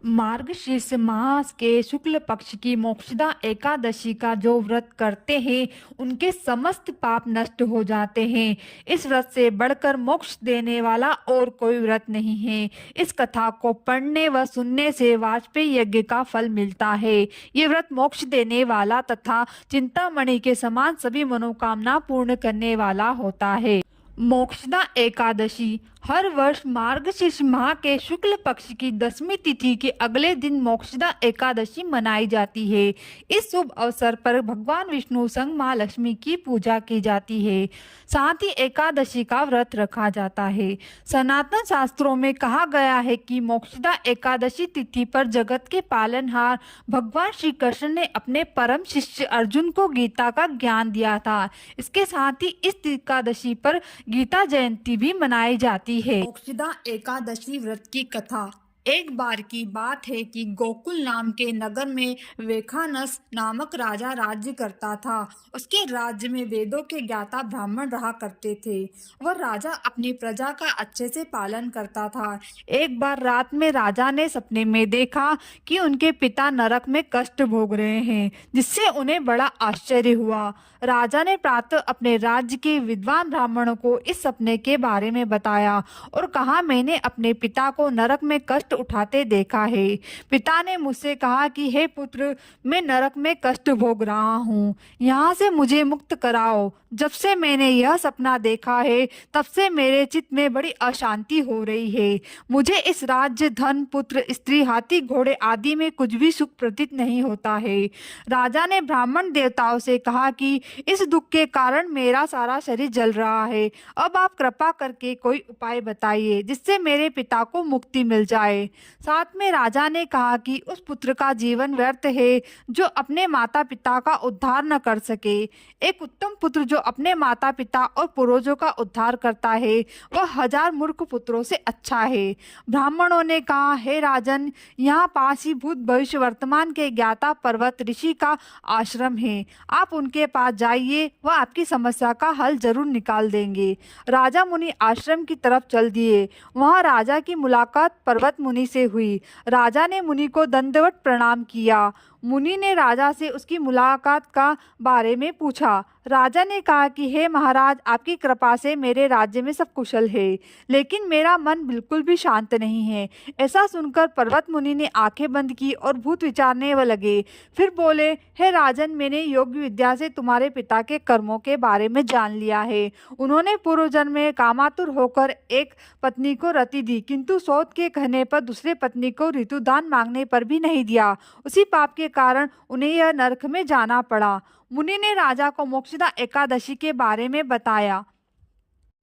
मार्गशीर्ष मास के शुक्ल पक्ष की मोक्षदा एकादशी का जो व्रत करते हैं उनके समस्त पाप नष्ट हो जाते हैं। इस व्रत से बढ़कर मोक्ष देने वाला और कोई व्रत नहीं है। इस कथा को पढ़ने व सुनने से वाजपेयी यज्ञ का फल मिलता है। ये व्रत मोक्ष देने वाला तथा चिंतामणि के समान सभी मनोकामना पूर्ण करने वाला होता है। मोक्षदा एकादशी हर वर्ष मार्गशीर्ष माह के शुक्ल पक्ष की 10वीं तिथि के अगले दिन मोक्षदा एकादशी मनाई जाती है। इस शुभ अवसर पर भगवान विष्णु संग मां लक्ष्मी की पूजा की जाती है। साथ ही एकादशी का व्रत रखा जाता है। सनातन शास्त्रों में कहा गया है कि मोक्षदा एकादशी तिथि पर जगत के पालनहार भगवान श्री कृष्ण ने अपने परम शिष्य अर्जुन को गीता का ज्ञान दिया था। इसके साथ ही इस एकादशी पर गीता जयंती भी मनाई जाती है। मोक्षदा एकादशी व्रत की कथा। एक बार की बात है कि गोकुल नाम के नगर में वेखानस नामक राजा राज्य करता था। उसके राज्य में वेदों के ज्ञाता ब्राह्मण रहा करते थे। वह राजा अपनी प्रजा का अच्छे से पालन करता था। एक बार रात में राजा ने सपने में देखा कि उनके पिता नरक में कष्ट भोग रहे हैं, जिससे उन्हें बड़ा आश्चर्य हुआ। राजा ने प्रातः अपने राज्य के विद्वान ब्राह्मणों को इस सपने के बारे में बताया और कहा, मैंने अपने पिता को नरक में कष्ट उठाते देखा है। पिता ने मुझसे कहा कि हे पुत्र, मैं नरक में कष्ट भोग रहा हूँ, यहाँ से मुझे मुक्त कराओ। जब से मैंने यह सपना देखा है तब से मेरे चित्त में बड़ी अशांति हो रही है। मुझे इस राज्य, धन, पुत्र, स्त्री, हाथी, घोड़े आदि में कुछ भी सुख प्रतीत नहीं होता है। राजा ने ब्राह्मण देवताओं से कहा कि इस दुख के कारण मेरा सारा शरीर जल रहा है। अब आप कृपा करके कोई उपाय बताइए जिससे मेरे पिता को मुक्ति मिल जाए। साथ में राजा ने कहा कि उस पुत्र का जीवन व्यर्थ है जो अपने माता पिता का उद्धार न कर सके। एक उत्तम पुत्र जो अपने माता पिता और पूर्वजों का उद्धार करता है वह 1000 मूर्ख पुत्रों से अच्छा है। ब्राह्मणों ने कहा, हे राजन, यहाँ पास ही भूत भविष्य वर्तमान के ज्ञाता पर्वत ऋषि का आश्रम है। आप उनके पास जाइए, वह आपकी समस्या का हल जरूर निकाल देंगे। राजा मुनि आश्रम की तरफ चल दिए। वहां राजा की मुलाकात पर्वत मुनि से हुई। राजा ने मुनि को दंडवत प्रणाम किया। मुनि ने राजा से उसकी मुलाकात का बारे में पूछा। राजा ने कहा कि हे महाराज, आपकी कृपा से मेरे राज्य में सब कुशल है, लेकिन मेरा मन बिल्कुल भी शांत नहीं है। ऐसा सुनकर पर्वत मुनि ने आंखें बंद की और भूत विचारने लगे। फिर बोले, हे राजन, मैंने योग विद्या से तुम्हारे पिता के कर्मों के बारे में जान लिया है। उन्होंने पूर्व जन्म में कामातुर होकर एक पत्नी को रति दी, किंतु सौत के कहने पर दूसरे पत्नी को ऋतुदान मांगने पर भी नहीं दिया। उसी पाप के कारण उन्हें यह नरक में जाना पड़ा। मुनि ने राजा को मोक्षदा एकादशी के बारे में बताया,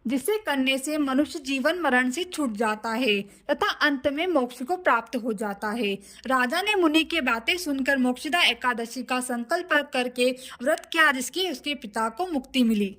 जिसे करने से मनुष्य जीवन मरण से छूट जाता है तथा अंत में मोक्ष को प्राप्त हो जाता है। राजा ने मुनि की बातें सुनकर मोक्षदा एकादशी का संकल्प करके व्रत किया, जिसकी उसके पिता को मुक्ति मिली।